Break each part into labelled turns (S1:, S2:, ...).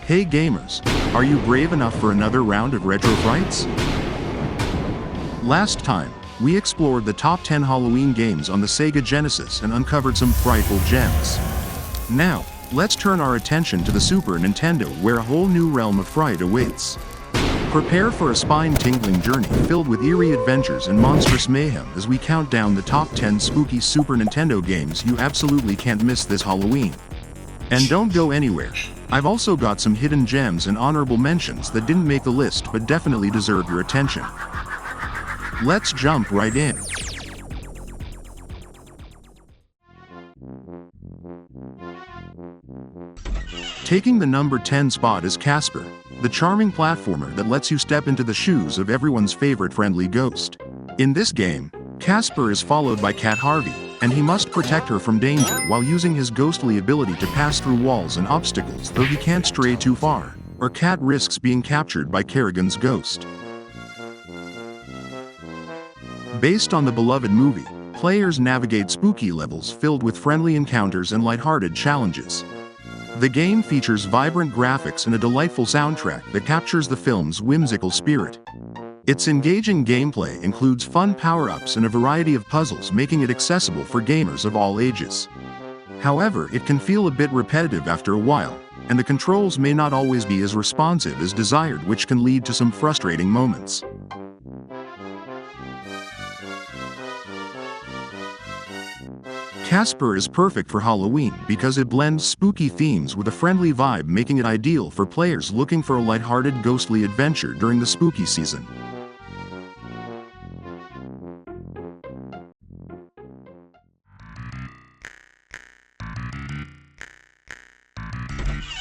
S1: Hey gamers, are you brave enough for another round of retro frights? Last time, we explored the top 10 Halloween games on the Sega Genesis and uncovered some frightful gems. Now, let's turn our attention to the Super Nintendo, where a whole new realm of fright awaits. Prepare for a spine-tingling journey filled with eerie adventures and monstrous mayhem as we count down the top 10 spooky Super Nintendo games you absolutely can't miss this Halloween. And don't go anywhere. I've also got some hidden gems and honorable mentions that didn't make the list but definitely deserve your attention. Let's jump right in. Taking the number 10 spot is Casper, the charming platformer that lets you step into the shoes of everyone's favorite friendly ghost. In this game, Casper is followed by Cat Harvey, and he must protect her from danger while using his ghostly ability to pass through walls and obstacles, though he can't stray too far, or Cat risks being captured by Kerrigan's ghost. Based on the beloved movie, players navigate spooky levels filled with friendly encounters and lighthearted challenges. The game features vibrant graphics and a delightful soundtrack that captures the film's whimsical spirit. Its engaging gameplay includes fun power-ups and a variety of puzzles, making it accessible for gamers of all ages. However, it can feel a bit repetitive after a while, and the controls may not always be as responsive as desired, which can lead to some frustrating moments. Casper is perfect for Halloween because it blends spooky themes with a friendly vibe, making it ideal for players looking for a lighthearted ghostly adventure during the spooky season.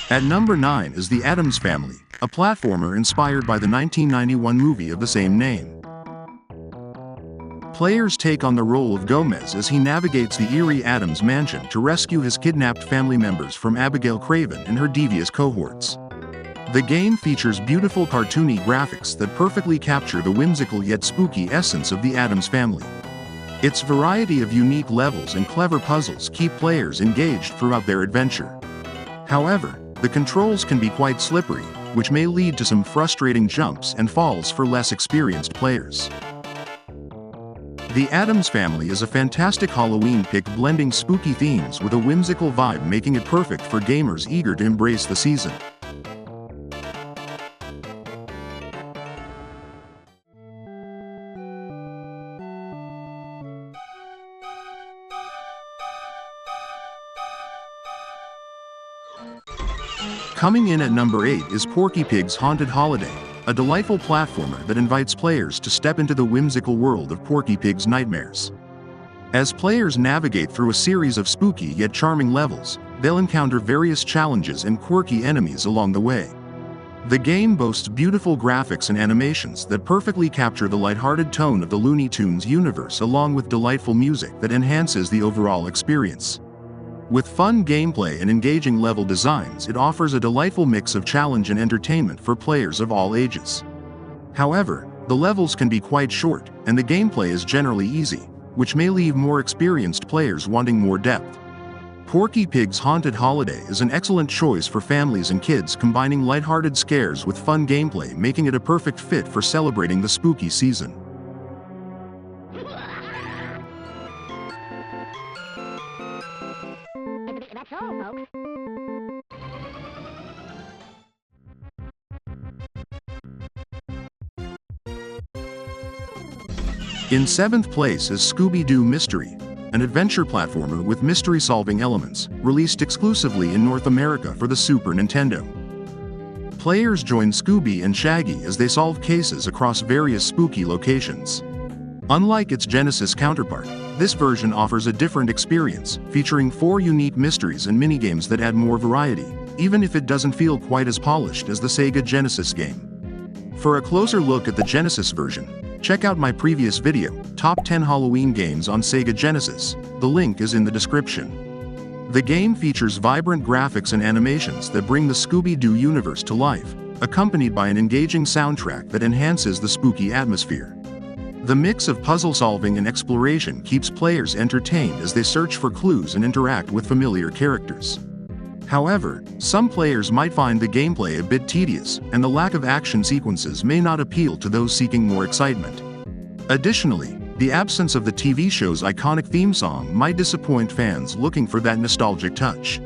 S1: At number 9 is the Addams Family, a platformer inspired by the 1991 movie of the same name. Players take on the role of Gomez as he navigates the eerie Addams mansion to rescue his kidnapped family members from Abigail Craven and her devious cohorts. The game features beautiful cartoony graphics that perfectly capture the whimsical yet spooky essence of the Addams Family. Its variety of unique levels and clever puzzles keep players engaged throughout their adventure. However, the controls can be quite slippery, which may lead to some frustrating jumps and falls for less experienced players. The Addams Family is a fantastic Halloween pick, blending spooky themes with a whimsical vibe, making it perfect for gamers eager to embrace the season. Coming in at number 8 is Porky Pig's Haunted Holiday, a delightful platformer that invites players to step into the whimsical world of Porky Pig's nightmares. As players navigate through a series of spooky yet charming levels, they'll encounter various challenges and quirky enemies along the way. The game boasts beautiful graphics and animations that perfectly capture the lighthearted tone of the Looney Tunes universe, along with delightful music that enhances the overall experience. With fun gameplay and engaging level designs, it offers a delightful mix of challenge and entertainment for players of all ages. However, the levels can be quite short, and the gameplay is generally easy, which may leave more experienced players wanting more depth. Porky Pig's Haunted Holiday is an excellent choice for families and kids, combining lighthearted scares with fun gameplay, making it a perfect fit for celebrating the spooky season.
S2: That's all, folks.
S1: In 7th place is Scooby-Doo Mystery, an adventure platformer with mystery-solving elements, released exclusively in North America for the Super Nintendo. Players join Scooby and Shaggy as they solve cases across various spooky locations. Unlike its Genesis counterpart, this version offers a different experience, featuring 4 unique mysteries and minigames that add more variety, even if it doesn't feel quite as polished as the Sega Genesis game. For a closer look at the Genesis version, check out my previous video, Top 10 Halloween Games on Sega Genesis. The link is in the description. The game features vibrant graphics and animations that bring the Scooby-Doo universe to life, accompanied by an engaging soundtrack that enhances the spooky atmosphere. The mix of puzzle solving and exploration keeps players entertained as they search for clues and interact with familiar characters. However, some players might find the gameplay a bit tedious, and the lack of action sequences may not appeal to those seeking more excitement. Additionally, the absence of the TV show's iconic theme song might disappoint fans looking for that nostalgic touch.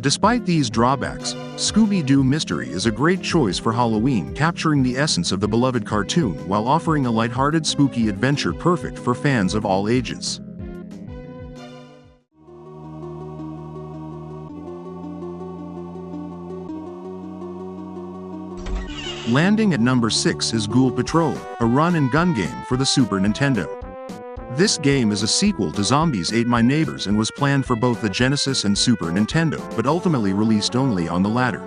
S1: Despite these drawbacks, Scooby-Doo Mystery is a great choice for Halloween, capturing the essence of the beloved cartoon while offering a lighthearted spooky adventure perfect for fans of all ages. Landing at number 6 is Ghoul Patrol, a run-and-gun game for the Super Nintendo. This game is a sequel to Zombies Ate My Neighbors and was planned for both the Genesis and Super Nintendo, but ultimately released only on the latter.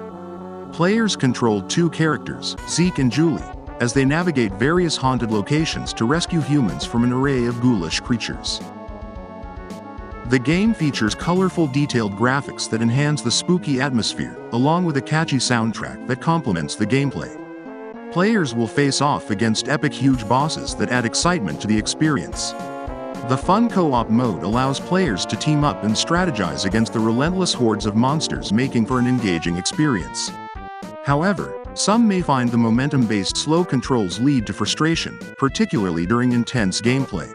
S1: Players control two characters, Zeke and Julie, as they navigate various haunted locations to rescue humans from an array of ghoulish creatures. The game features colorful, detailed graphics that enhance the spooky atmosphere, along with a catchy soundtrack that complements the gameplay. Players will face off against epic huge bosses that add excitement to the experience. The fun co-op mode allows players to team up and strategize against the relentless hordes of monsters, making for an engaging experience. However, some may find the momentum-based slow controls lead to frustration, particularly during intense gameplay.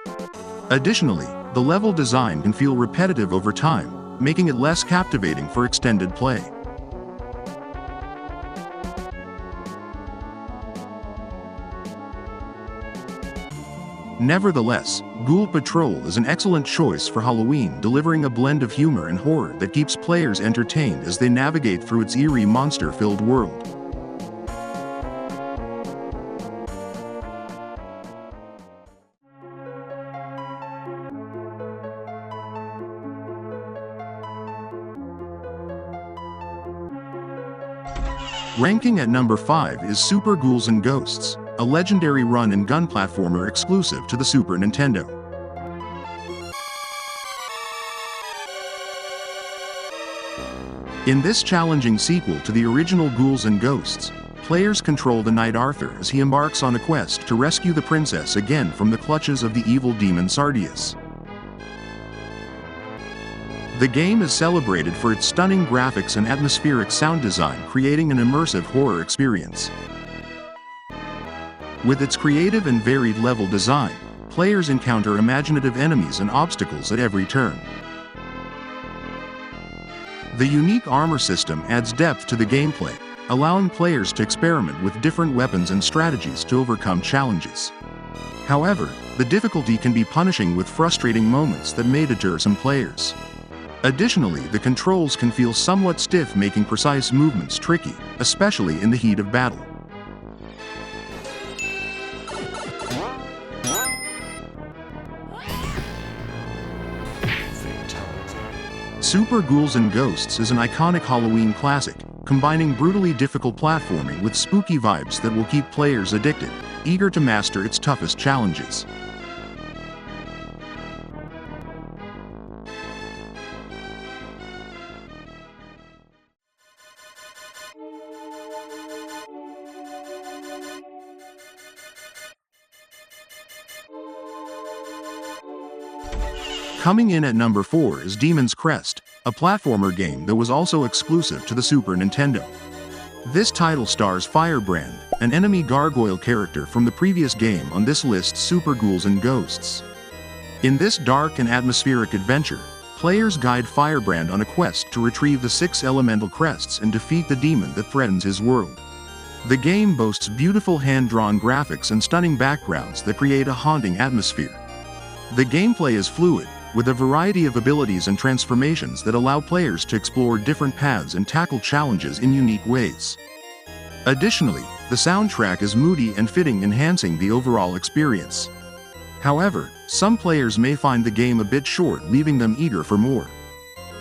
S1: Additionally, the level design can feel repetitive over time, making it less captivating for extended play. Nevertheless, Ghoul Patrol is an excellent choice for Halloween, delivering a blend of humor and horror that keeps players entertained as they navigate through its eerie, monster-filled world. Ranking at number 5 is Super Ghouls and Ghosts, a legendary run-and-gun platformer exclusive to the Super Nintendo. In this challenging sequel to the original Ghouls and Ghosts, players control the Knight Arthur as he embarks on a quest to rescue the princess again from the clutches of the evil demon Sardius. The game is celebrated for its stunning graphics and atmospheric sound design, creating an immersive horror experience. With its creative and varied level design, players encounter imaginative enemies and obstacles at every turn. The unique armor system adds depth to the gameplay, allowing players to experiment with different weapons and strategies to overcome challenges. However, the difficulty can be punishing, with frustrating moments that may deter some players. Additionally, the controls can feel somewhat stiff, making precise movements tricky, especially in the heat of battle. Super Ghouls and Ghosts is an iconic Halloween classic, combining brutally difficult platforming with spooky vibes that will keep players addicted, eager to master its toughest challenges. Coming in at number 4 is Demon's Crest, a platformer game that was also exclusive to the Super Nintendo. This title stars Firebrand, an enemy gargoyle character from the previous game on this list, Super Ghouls and Ghosts. In this dark and atmospheric adventure, players guide Firebrand on a quest to retrieve the 6 elemental crests and defeat the demon that threatens his world. The game boasts beautiful hand-drawn graphics and stunning backgrounds that create a haunting atmosphere. The gameplay is fluid, with a variety of abilities and transformations that allow players to explore different paths and tackle challenges in unique ways. Additionally, the soundtrack is moody and fitting, enhancing the overall experience. However, some players may find the game a bit short, leaving them eager for more.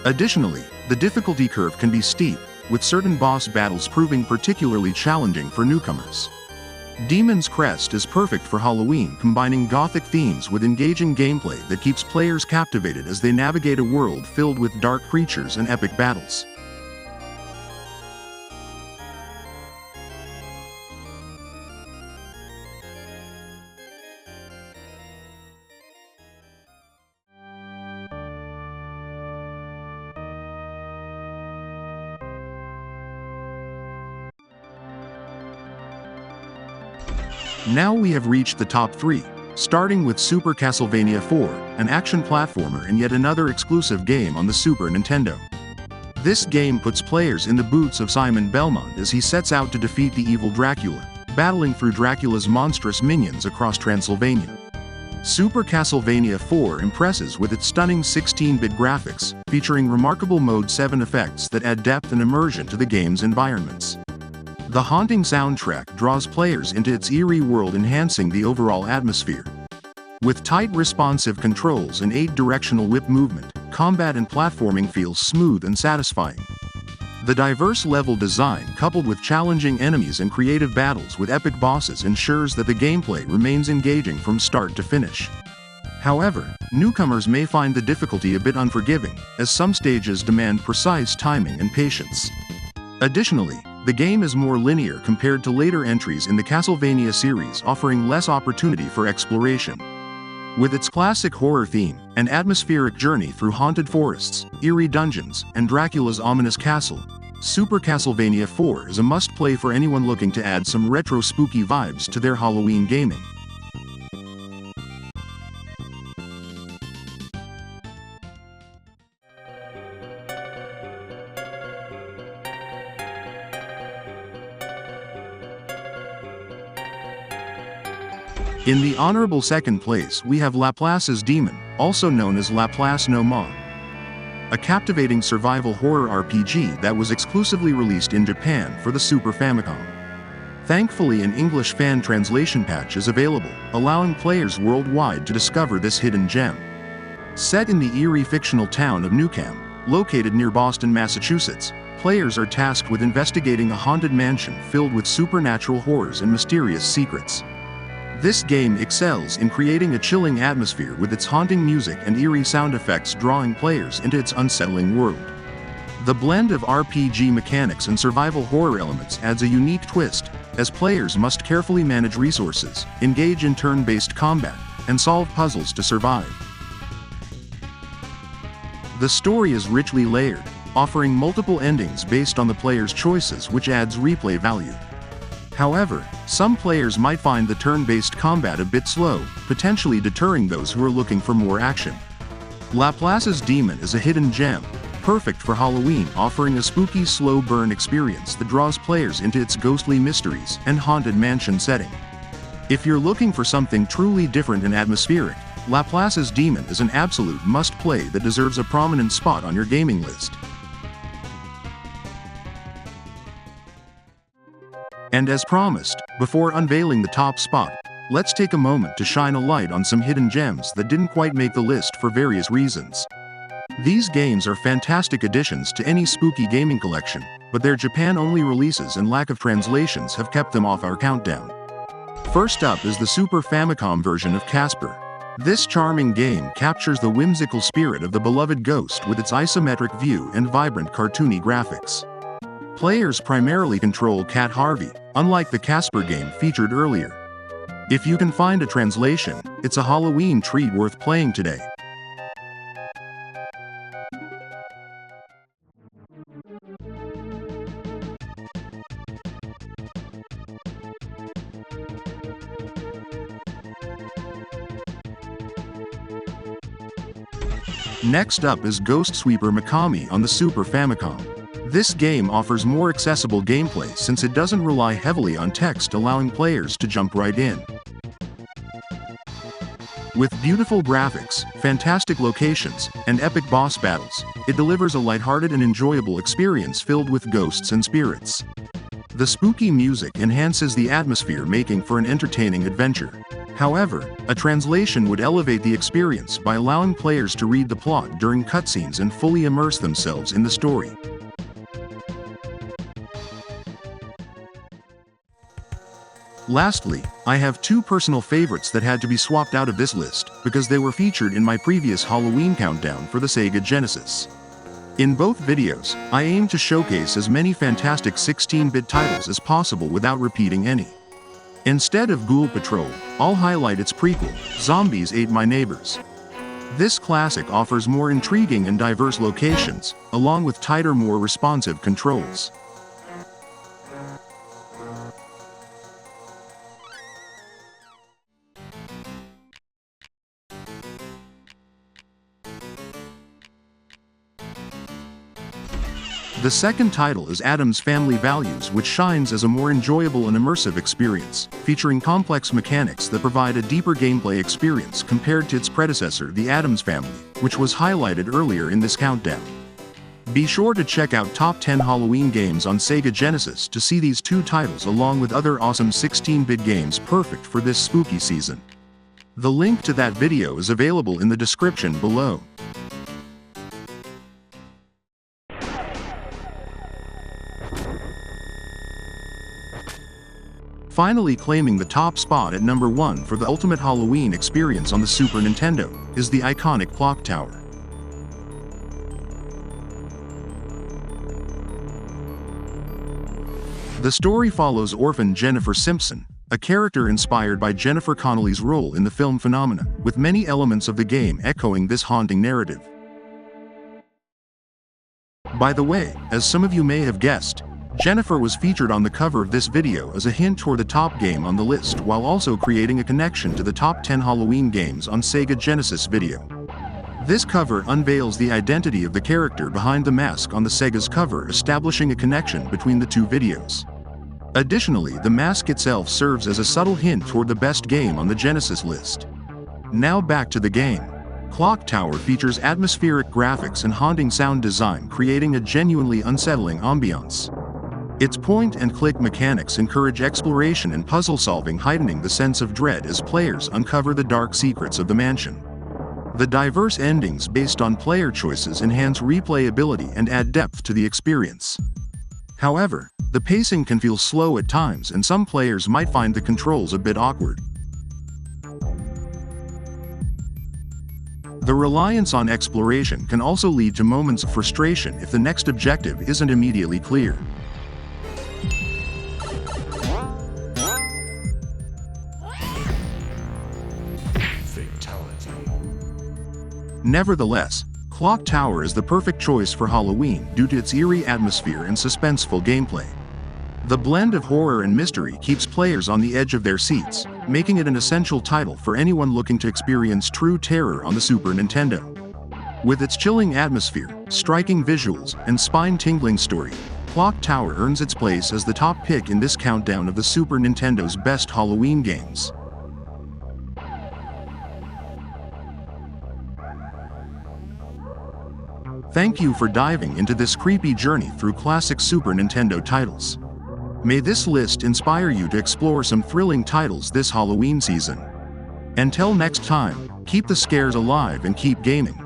S1: Additionally, the difficulty curve can be steep, with certain boss battles proving particularly challenging for newcomers. Demon's Crest is perfect for Halloween, combining gothic themes with engaging gameplay that keeps players captivated as they navigate a world filled with dark creatures and epic battles. Now we have reached the top 3, starting with Super Castlevania IV, an action platformer and yet another exclusive game on the Super Nintendo. This game puts players in the boots of Simon Belmont as he sets out to defeat the evil Dracula, battling through Dracula's monstrous minions across Transylvania. Super Castlevania IV impresses with its stunning 16-bit graphics, featuring remarkable Mode 7 effects that add depth and immersion to the game's environments. The haunting soundtrack draws players into its eerie world, enhancing the overall atmosphere. With tight responsive controls and 8-directional whip movement, combat and platforming feels smooth and satisfying. The diverse level design, coupled with challenging enemies and creative battles with epic bosses, ensures that the gameplay remains engaging from start to finish. However, newcomers may find the difficulty a bit unforgiving, as some stages demand precise timing and patience. Additionally, the game is more linear compared to later entries in the Castlevania series, offering less opportunity for exploration. With its classic horror theme, an atmospheric journey through haunted forests, eerie dungeons, and Dracula's ominous castle, Super Castlevania IV is a must-play for anyone looking to add some retro spooky vibes to their Halloween gaming. In the honorable second place, we have Laplace's Demon, also known as Laplace No More, a captivating survival horror RPG that was exclusively released in Japan for the Super Famicom. Thankfully, an English fan translation patch is available, allowing players worldwide to discover this hidden gem. Set in the eerie fictional town of Newcam, located near Boston, Massachusetts, players are tasked with investigating a haunted mansion filled with supernatural horrors and mysterious secrets. This game excels in creating a chilling atmosphere with its haunting music and eerie sound effects, drawing players into its unsettling world. The blend of RPG mechanics and survival horror elements adds a unique twist, as players must carefully manage resources, engage in turn-based combat, and solve puzzles to survive. The story is richly layered, offering multiple endings based on the player's choices, which adds replay value. However, some players might find the turn-based combat a bit slow, potentially deterring those who are looking for more action. Laplace's Demon is a hidden gem, perfect for Halloween, offering a spooky slow burn experience that draws players into its ghostly mysteries and haunted mansion setting. If you're looking for something truly different and atmospheric, Laplace's Demon is an absolute must-play that deserves a prominent spot on your gaming list. And as promised, before unveiling the top spot, let's take a moment to shine a light on some hidden gems that didn't quite make the list for various reasons. These games are fantastic additions to any spooky gaming collection, but their Japan-only releases and lack of translations have kept them off our countdown. First up is the Super Famicom version of Casper. This charming game captures the whimsical spirit of the beloved ghost with its isometric view and vibrant cartoony graphics. Players primarily control Cat Harvey, unlike the Casper game featured earlier. If you can find a translation, it's a Halloween treat worth playing today. Next up is Ghost Sweeper Mikami on the Super Famicom. This game offers more accessible gameplay since it doesn't rely heavily on text, allowing players to jump right in. With beautiful graphics, fantastic locations, and epic boss battles, it delivers a lighthearted and enjoyable experience filled with ghosts and spirits. The spooky music enhances the atmosphere, making for an entertaining adventure. However, a translation would elevate the experience by allowing players to read the plot during cutscenes and fully immerse themselves in the story. Lastly, I have two personal favorites that had to be swapped out of this list because they were featured in my previous Halloween countdown for the Sega Genesis. In both videos, I aim to showcase as many fantastic 16-bit titles as possible without repeating any. Instead of Ghoul Patrol, I'll highlight its prequel, Zombies Ate My Neighbors. This classic offers more intriguing and diverse locations, along with tighter, more responsive controls. The second title is Addams Family Values, which shines as a more enjoyable and immersive experience, featuring complex mechanics that provide a deeper gameplay experience compared to its predecessor, the Addams Family, which was highlighted earlier in this countdown. Be sure to check out Top 10 Halloween Games on Sega Genesis to see these two titles along with other awesome 16-bit games perfect for this spooky season. The link to that video is available in the description below. Finally claiming the top spot at number 1 for the ultimate Halloween experience on the Super Nintendo is the iconic Clock Tower. The story follows orphan Jennifer Simpson, a character inspired by Jennifer Connelly's role in the film Phenomena, with many elements of the game echoing this haunting narrative. By the way, as some of you may have guessed, Jennifer was featured on the cover of this video as a hint toward the top game on the list, while also creating a connection to the top 10 Halloween games on Sega Genesis video. This cover unveils the identity of the character behind the mask on the Sega's cover, establishing a connection between the two videos. Additionally, the mask itself serves as a subtle hint toward the best game on the Genesis list. Now back to the game. Clock Tower features atmospheric graphics and haunting sound design, creating a genuinely unsettling ambiance. Its point-and-click mechanics encourage exploration and puzzle-solving, heightening the sense of dread as players uncover the dark secrets of the mansion. The diverse endings based on player choices enhance replayability and add depth to the experience. However, the pacing can feel slow at times, and some players might find the controls a bit awkward. The reliance on exploration can also lead to moments of frustration if the next objective isn't immediately clear. Nevertheless, Clock Tower is the perfect choice for Halloween due to its eerie atmosphere and suspenseful gameplay. The blend of horror and mystery keeps players on the edge of their seats, making it an essential title for anyone looking to experience true terror on the Super Nintendo. With its chilling atmosphere, striking visuals, and spine-tingling story, Clock Tower earns its place as the top pick in this countdown of the Super Nintendo's best Halloween games. Thank you for diving into this creepy journey through classic Super Nintendo titles. May this list inspire you to explore some thrilling titles this Halloween season. Until next time, keep the scares alive and keep gaming.